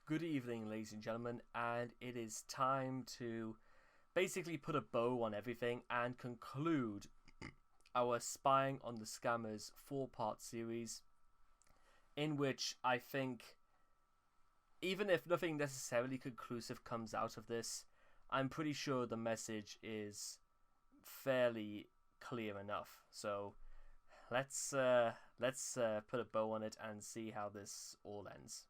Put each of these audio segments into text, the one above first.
Good evening, ladies and gentlemen, and it is time to basically put a bow on everything and conclude our Spying on the Scammers 4-part series, in which I think, even if nothing necessarily conclusive comes out of this, I'm pretty sure the message is fairly clear enough. So let's put a bow on it and see how this all ends.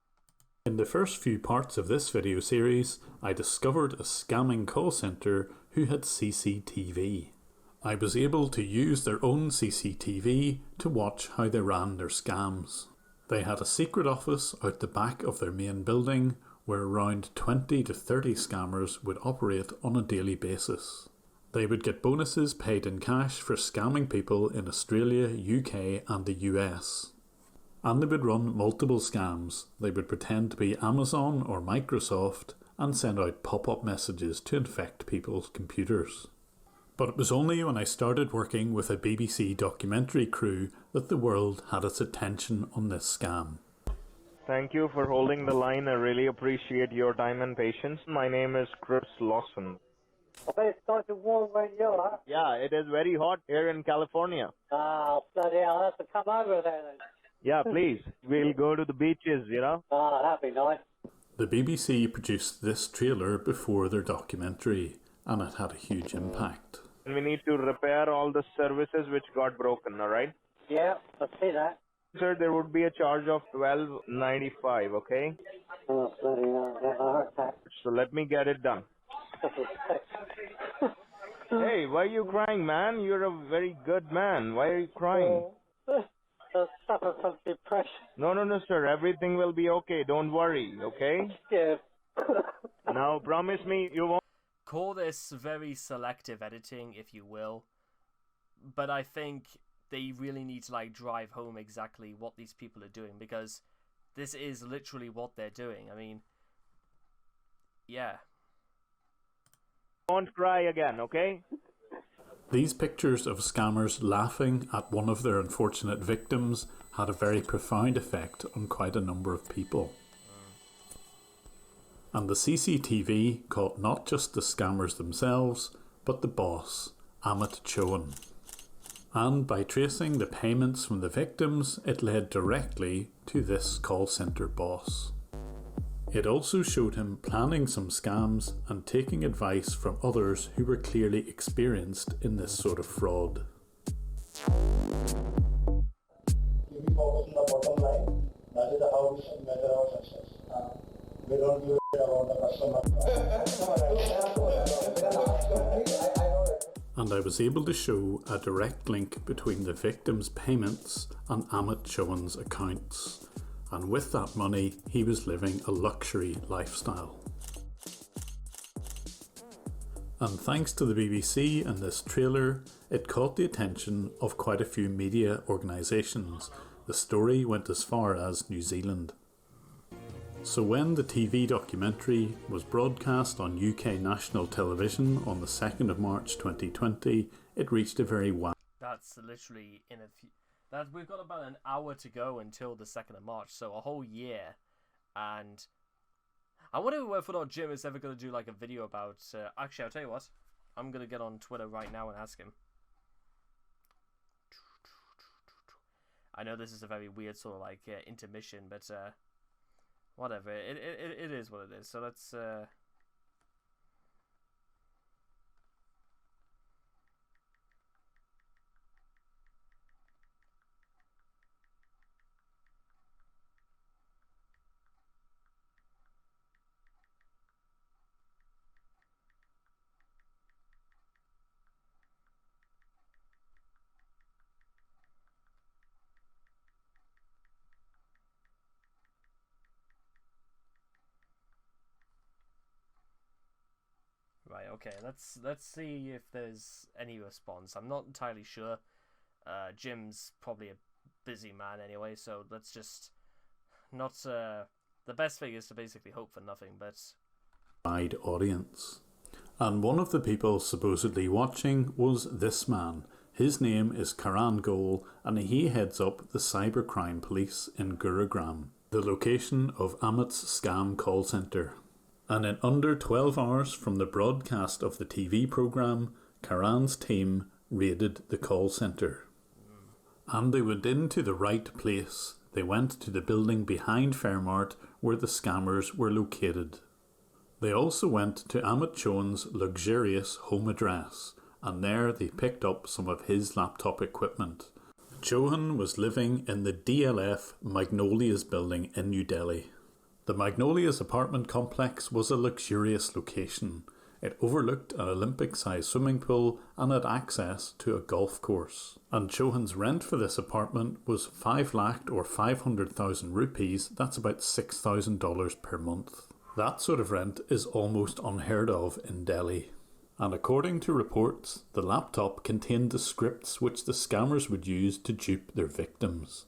In the first few parts of this video series, I discovered a scamming call centre who had CCTV. I was able to use their own CCTV to watch how they ran their scams. They had a secret office out the back of their main building where around 20 to 30 scammers would operate on a daily basis. They would get bonuses paid in cash for scamming people in Australia, UK and the US. And they would run multiple scams. They would pretend to be Amazon or Microsoft and send out pop-up messages to infect people's computers. But it was only when I started working with a BBC documentary crew that the world had its attention on this scam. Thank you for holding the line. I really appreciate your time and patience. My name is Chris Lawson. I bet it's nice and warm where you are. Yeah, it is very hot here in California. Oh, bloody hell, I'll have to come over there then. Yeah, please. We'll go to the beaches, Oh, that'd be nice. The BBC produced this trailer before their documentary, and it had a huge impact. And we need to repair all the services which got broken, alright? Yeah, I see that. Sir, there would be a charge of $12.95, okay? Oh, bloody hell, yeah, I heard that. So let me get it done. Hey, why are you crying, man? You're a very good man. Why are you crying? I suffer from depression. No, sir. Everything will be okay. Don't worry, okay? Yeah. Now, promise me you won't. Call this very selective editing, if you will, but I think they really need to drive home exactly what these people are doing, because this is literally what they're doing. I mean, yeah. Don't cry again, okay? These pictures of scammers laughing at one of their unfortunate victims had a very profound effect on quite a number of people. And the CCTV caught not just the scammers themselves, but the boss, Amit Chowan. And by tracing the payments from the victims, it led directly to this call centre boss. It also showed him planning some scams and taking advice from others who were clearly experienced in this sort of fraud. If we focus on the bottom line, that is how we should measure our success. We don't give a about the customer. And I was able to show a direct link between the victims' payments and Amit Chowan's accounts. And with that money, he was living a luxury lifestyle. And thanks to the BBC and this trailer, it caught the attention of quite a few media organisations. The story went as far as New Zealand. So when the TV documentary was broadcast on UK national television on the 2nd of March 2020, it reached a very wide... That's literally in a few... We've got about an hour to go until the 2nd of March, so a whole year. And I wonder whether or not Jim is ever going to do a video about... actually, I'll tell you what. I'm going to get on Twitter right now and ask him. I know this is a very weird sort of intermission, but whatever. It is what it is. So let's... Right, okay, let's see if there's any response. I'm not entirely sure. Jim's probably a busy man anyway, so let's just not... the best thing is to basically hope for nothing, but... wide audience. And one of the people supposedly watching was this man. His name is Karan Goel, and he heads up the cybercrime police in Gurugram. the location of Amit's scam call centre. And in under 12 hours from the broadcast of the TV programme, Karan's team raided the call centre. And they went into the right place. They went to the building behind Fairmart where the scammers were located. They also went to Amit Chohan's luxurious home address, and there they picked up some of his laptop equipment. Chohan was living in the DLF Magnolias building in New Delhi. The Magnolias apartment complex was a luxurious location. It overlooked an Olympic-sized swimming pool and had access to a golf course. And Chohan's rent for this apartment was 5 lakh or 500,000 rupees, that's about $6,000 per month. That sort of rent is almost unheard of in Delhi. And according to reports, the laptop contained the scripts which the scammers would use to dupe their victims.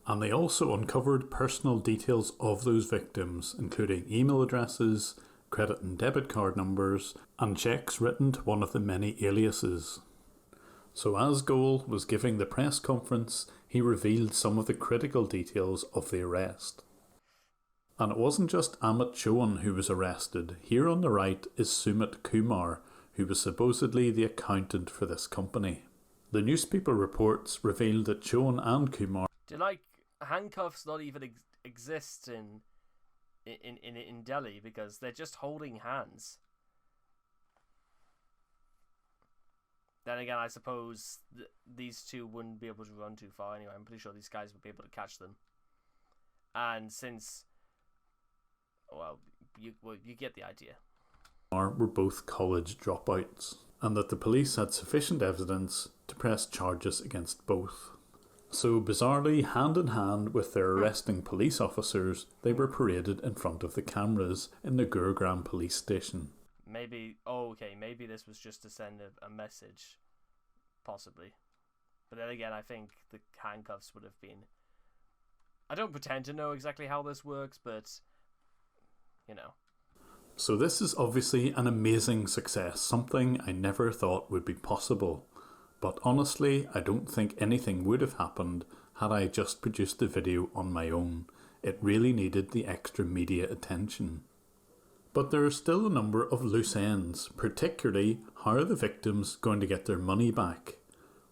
And they also uncovered personal details of those victims, including email addresses, credit and debit card numbers, and checks written to one of the many aliases. So as Goel was giving the press conference, he revealed some of the critical details of the arrest. And it wasn't just Amit Chohan who was arrested. Here on the right is Sumit Kumar, who was supposedly the accountant for this company. The newspaper reports revealed that Chohan and Kumar... Do handcuffs not even exist in Delhi because they're just holding hands? Then again, I suppose these two wouldn't be able to run too far anyway. I'm pretty sure these guys would be able to catch them. And since... Well, you get the idea. Were both college dropouts, and that the police had sufficient evidence to press charges against both. So bizarrely, hand in hand with their arresting police officers, they were paraded in front of the cameras in the Gurugram police station. Maybe this was just to send a message, possibly. But then again, I think the handcuffs would have been... I don't pretend to know exactly how this works, but, you know. So this is obviously an amazing success, something I never thought would be possible. But honestly, I don't think anything would have happened had I just produced the video on my own. It really needed the extra media attention. But there are still a number of loose ends, particularly how are the victims going to get their money back?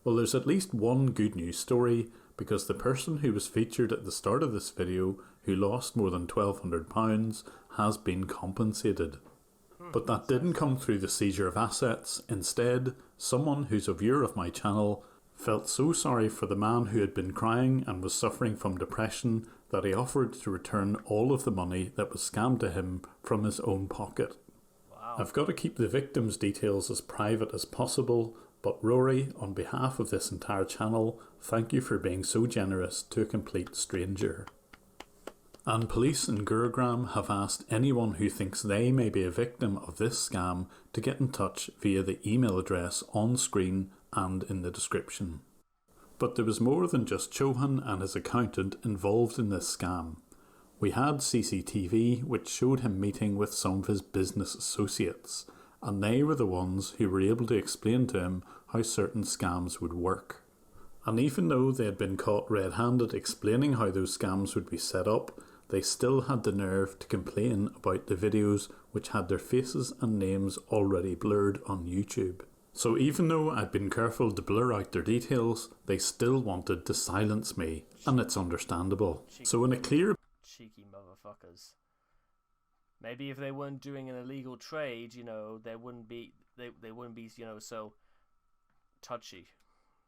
Well, there's at least one good news story, because the person who was featured at the start of this video, who lost more than £1,200, has been compensated. But that didn't come through the seizure of assets. Instead, someone who's a viewer of my channel felt so sorry for the man who had been crying and was suffering from depression that he offered to return all of the money that was scammed to him from his own pocket. Wow. I've got to keep the victim's details as private as possible, but Rory, on behalf of this entire channel, thank you for being so generous to a complete stranger. And police in Gurugram have asked anyone who thinks they may be a victim of this scam to get in touch via the email address on screen and in the description. But there was more than just Chohan and his accountant involved in this scam. We had CCTV which showed him meeting with some of his business associates, and they were the ones who were able to explain to him how certain scams would work. And even though they had been caught red-handed explaining how those scams would be set up, they still had the nerve to complain about the videos which had their faces and names already blurred on YouTube. So even though I'd been careful to blur out their details, they still wanted to silence me, and it's understandable. So in a clear... Cheeky motherfuckers. Maybe if they weren't doing an illegal trade, you know, they wouldn't be, you know, so touchy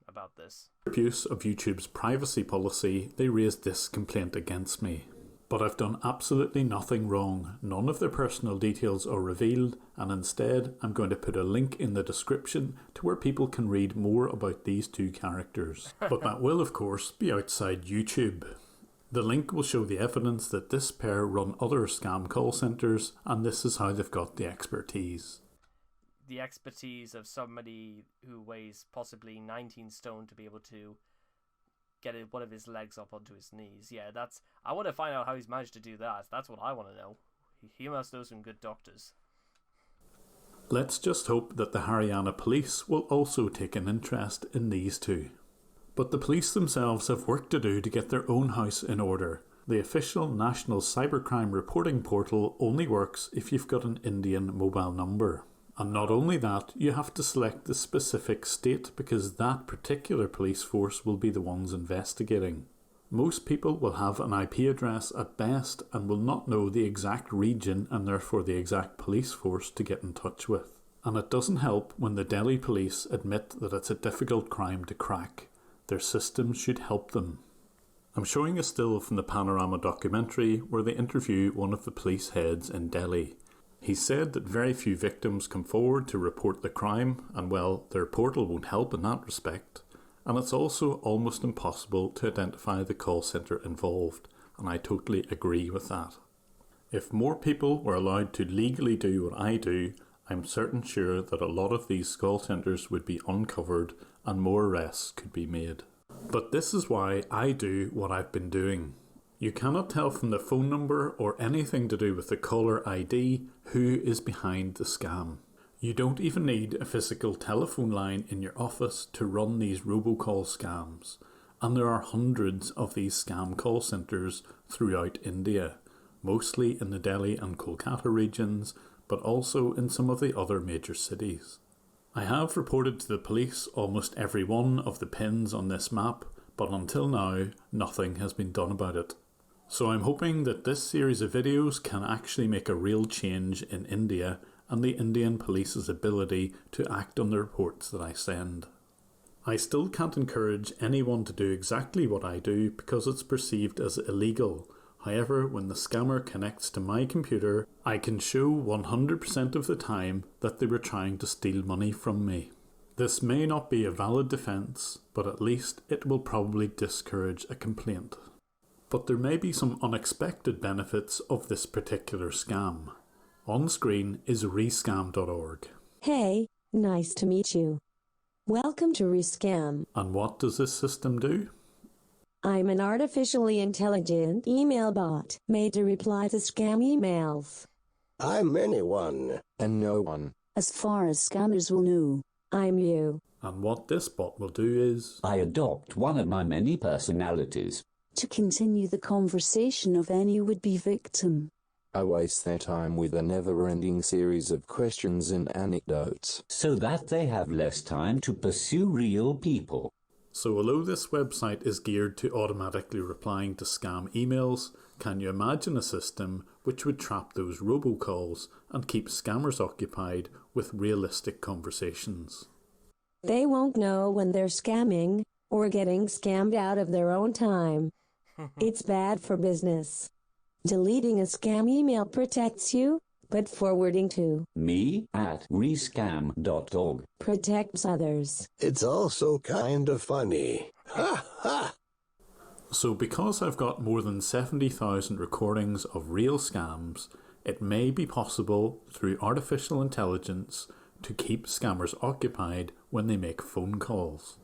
about this. Abuse of YouTube's privacy policy, they raised this complaint against me. But I've done absolutely nothing wrong. None of their personal details are revealed, and instead I'm going to put a link in the description to where people can read more about these two characters. But that will of course be outside YouTube. The link will show the evidence that this pair run other scam call centres, and this is how they've got the expertise. The expertise of somebody who weighs possibly 19 stone to be able to get one of his legs up onto his knees. Yeah, I want to find out how he's managed to do that. That's what I want to know. He must know some good doctors. Let's just hope that the Haryana police will also take an interest in these two. But the police themselves have work to do to get their own house in order. The official National Cybercrime Reporting Portal only works if you've got an Indian mobile number. And not only that, you have to select the specific state because that particular police force will be the ones investigating. Most people will have an IP address at best and will not know the exact region and therefore the exact police force to get in touch with. And it doesn't help when the Delhi police admit that it's a difficult crime to crack. Their systems should help them. I'm showing a still from the Panorama documentary where they interview one of the police heads in Delhi. He said that very few victims come forward to report the crime, and well, their portal won't help in that respect. And it's also almost impossible to identify the call centre involved, and I totally agree with that. If more people were allowed to legally do what I do, I'm certain sure that a lot of these call centres would be uncovered and more arrests could be made. But this is why I do what I've been doing. You cannot tell from the phone number or anything to do with the caller ID who is behind the scam. You don't even need a physical telephone line in your office to run these robocall scams. And there are hundreds of these scam call centres throughout India, mostly in the Delhi and Kolkata regions, but also in some of the other major cities. I have reported to the police almost every one of the pins on this map, but until now, nothing has been done about it. So I'm hoping that this series of videos can actually make a real change in India and the Indian police's ability to act on the reports that I send. I still can't encourage anyone to do exactly what I do because it's perceived as illegal. However, when the scammer connects to my computer, I can show 100% of the time that they were trying to steal money from me. This may not be a valid defence, but at least it will probably discourage a complaint. But there may be some unexpected benefits of this particular scam. On screen is rescam.org. Hey, nice to meet you. Welcome to Rescam. And what does this system do? I'm an artificially intelligent email bot made to reply to scam emails. I'm anyone and no one. As far as scammers will know. I'm you. And what this bot will do is... I adopt one of my many personalities. To continue the conversation of any would-be victim. I waste their time with a never-ending series of questions and anecdotes. So that they have less time to pursue real people. So although this website is geared to automatically replying to scam emails, can you imagine a system which would trap those robocalls and keep scammers occupied with realistic conversations? They won't know when they're scamming or getting scammed out of their own time. It's bad for business. Deleting a scam email protects you, but forwarding to me at rescam.org protects others. It's also kind of funny. Ha ha! So because I've got more than 70,000 recordings of real scams, it may be possible through artificial intelligence to keep scammers occupied when they make phone calls.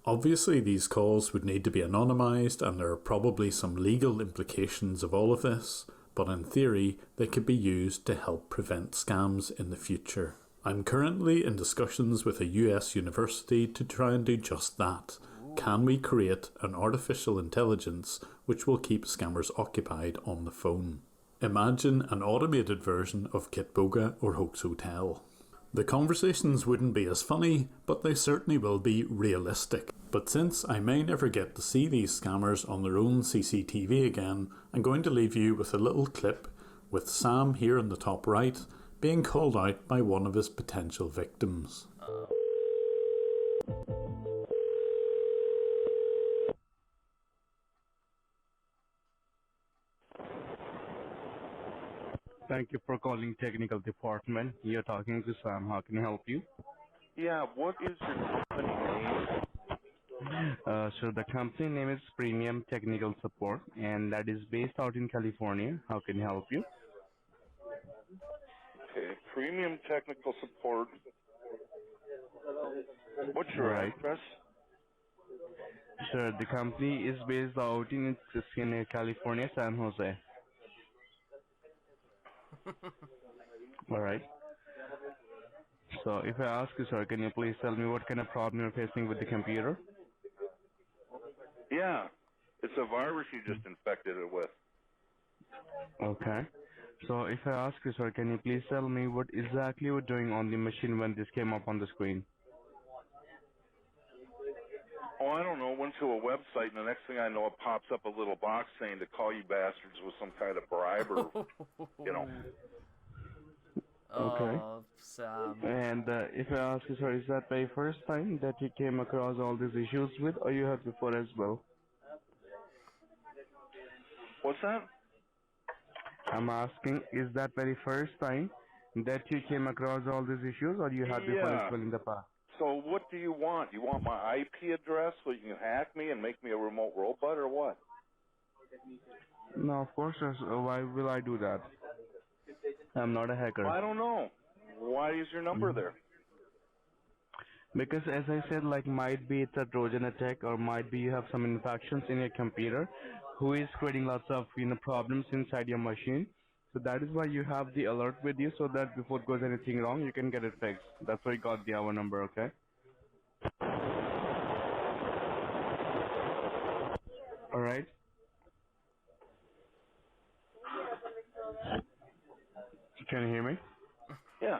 Obviously these calls would need to be anonymised and there are probably some legal implications of all of this, but in theory they could be used to help prevent scams in the future. I'm currently in discussions with a US university to try and do just that. Can we create an artificial intelligence which will keep scammers occupied on the phone? Imagine an automated version of Kitboga or Hoax Hotel. The conversations wouldn't be as funny, but they certainly will be realistic. But since I may never get to see these scammers on their own CCTV again, I'm going to leave you with a little clip with Sam here in the top right being called out by one of his potential victims. Thank you for calling technical department. You're talking to Sam. How can I help you? Yeah, what is your company name? So the company name is Premium Technical Support, and that is based out in California. How can I help you? Okay, Premium Technical Support. What's your address? Sure, the company is based out in California, San Jose. Alright. So if I ask you, sir, can you please tell me what kind of problem you're facing with the computer? Yeah. It's a virus you just infected it with. Okay. So if I ask you, sir, can you please tell me what exactly you were doing on the machine when this came up on the screen? Oh, I don't know. Went to a website, and the next thing I know, it pops up a little box saying to call you bastards with some kind of bribe or, you know. Okay. Oh, Sam. And if I ask you, sir, is that the first time that you came across all these issues with, or you had before as well? What's that? I'm asking, is that very first time that you came across all these issues, or you had before as well in the past? So what do you want? You want my IP address so you can hack me and make me a remote robot, or what? No, of course, sir. So why will I do that? I'm not a hacker. I don't know. Why is your number there? Because as I said, like might be it's a Trojan attack, or might be you have some infections in your computer who is creating lots of problems inside your machine. So that is why you have the alert with you, so that before it goes anything wrong, you can get it fixed. That's why you got the our number, okay? All right. Can you hear me? Yeah.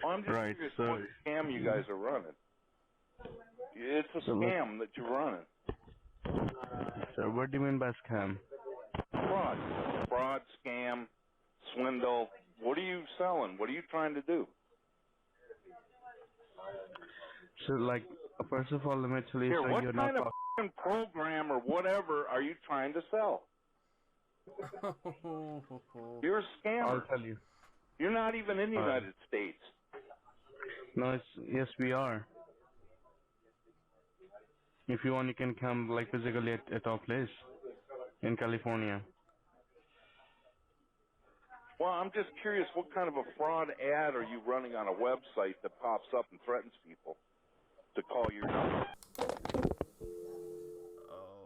Well, I'm just Right, curious so what scam you guys are running. It's a So scam that you're running. So what do you mean by scam? Fraud, scam, swindle. What are you selling? What are you trying to do? So like, first of all, let me tell you, Here, sir, what you're kind not of f***ing program or whatever are you trying to sell? You're a scammer. I'll tell you. You're not even in the United States. No, yes, we are. If you want, you can come like physically at our place in California. Well, I'm just curious, what kind of a fraud ad are you running on a website that pops up and threatens people to call your number?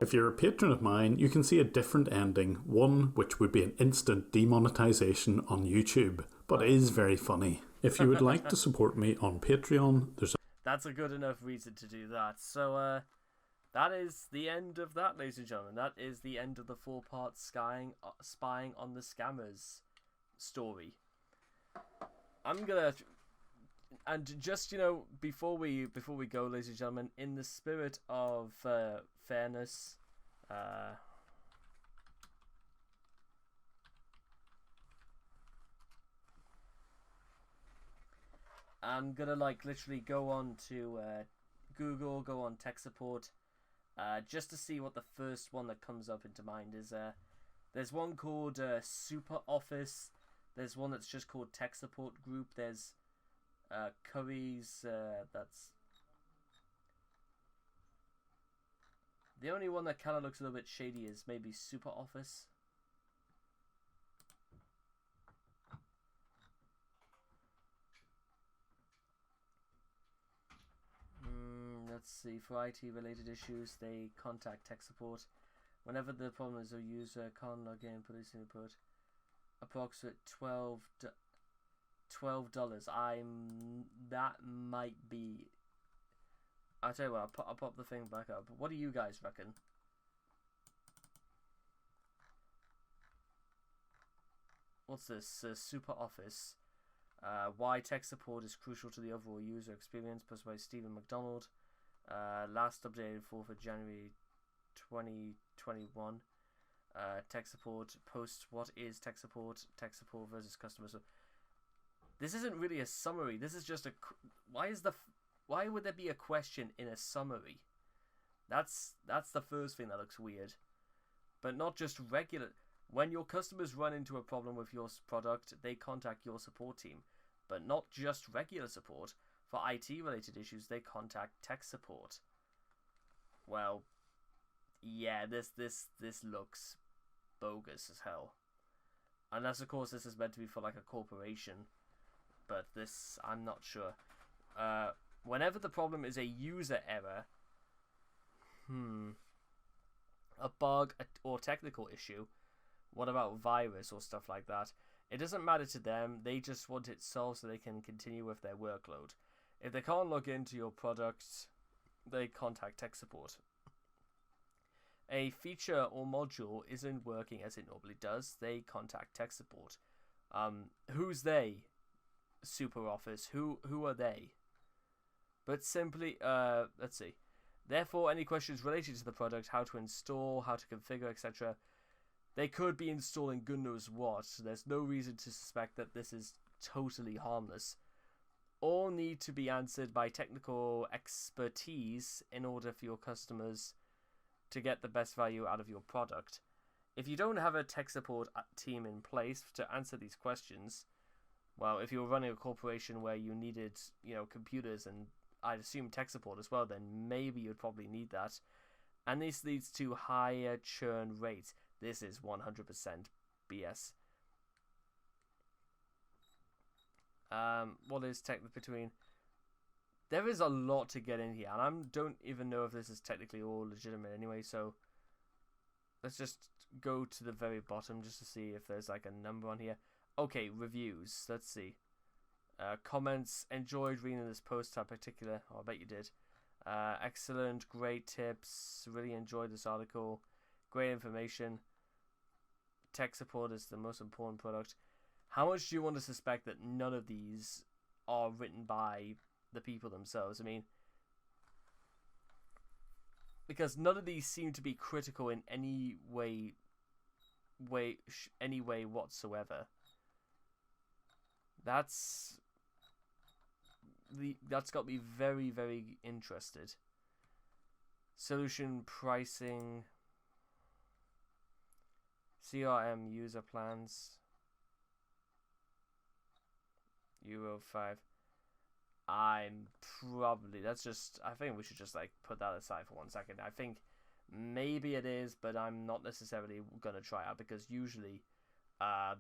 If you're a patron of mine, you can see a different ending, one which would be an instant demonetization on YouTube, but is very funny. If you would like to support me on Patreon, there's That's a good enough reason to do that. So, that is the end of that, ladies and gentlemen. That is the end of the 4-part spying on the scammers story. I'm gonna, and just before we go, ladies and gentlemen, in the spirit of fairness, I'm gonna literally go on to Google, go on tech support, just to see what the first one that comes up into mind is. There's one called Super Office. There's one that's just called Tech Support Group. There's Curry's. That's the only one that kind of looks a little bit shady. Is maybe Super Office. Let's see. For IT related issues, they contact tech support. Whenever the problem is a user can't log in, police input. Approximate $12. That might be. I'll tell you what. I'll pop the thing back up. What do you guys reckon? What's this? Super Office. Why tech support is crucial to the overall user experience. Posted by Stephen McDonald. Last updated 4th of January 2021. Tech support post. What is tech support? Tech support versus customer support. This isn't really a summary. This is just a. Why would there be a question in a summary? That's the first thing that looks weird. But not just regular. When your customers run into a problem with your product, they contact your support team. But not just regular support. For IT related issues, they contact tech support. Well, yeah, this looks bogus as hell. Unless of course this is meant to be for like a corporation. But this, I'm not sure. Whenever the problem is a user error, a bug or technical issue, what about virus or stuff like that? It doesn't matter to them. They just want it solved so they can continue with their workload. If they can't log into your product, they contact tech support. a feature or module isn't working as it normally does, they contact tech support. Who's they? SuperOffice. Who are they? But simply, let's see. Therefore, any questions related to the product, how to install, how to configure, etc., they could be installing good knows what. There's no reason to suspect that this is totally harmless. All need to be answered by technical expertise in order for your customers to get the best value out of your product. If you don't have a tech support team in place to answer these questions, well, if you were running a corporation where you needed, computers and I'd assume tech support as well, then maybe you'd probably need that. And this leads to higher churn rates. This is 100% BS. What is tech between? There is a lot to get in here, and I don't even know if this is technically all legitimate anyway, so let's just go to the very bottom just to see if there's like a number on here. Okay, reviews. Let's see. Comments. Enjoyed reading this post in particular. Oh, I bet you did. Excellent. Great tips. Really enjoyed this article. Great information. Tech support is the most important product. How much do you want to suspect that none of these are written by the people themselves? I mean, because none of these seem to be critical in any way whatsoever. That's got me very, very interested. Solution pricing, CRM user plans, Euro 5. I think we should just like put that aside for 1 second. I think maybe it is, but I'm not necessarily gonna try out because usually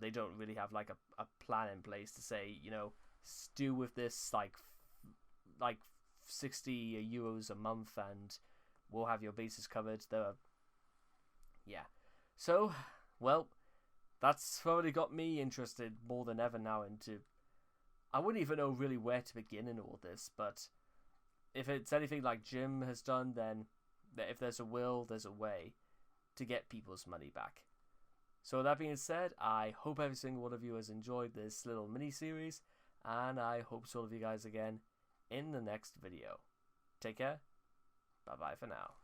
they don't really have like a plan in place to say, do with this like 60 euros a month and we'll have your bases covered. So, well, that's probably got me interested more than ever now into. I wouldn't even know really where to begin in all this, but if it's anything like Jim has done, then if there's a will, there's a way to get people's money back. So that being said, I hope every single one of you has enjoyed this little mini-series, and I hope to see all of you guys again in the next video. Take care. Bye-bye for now.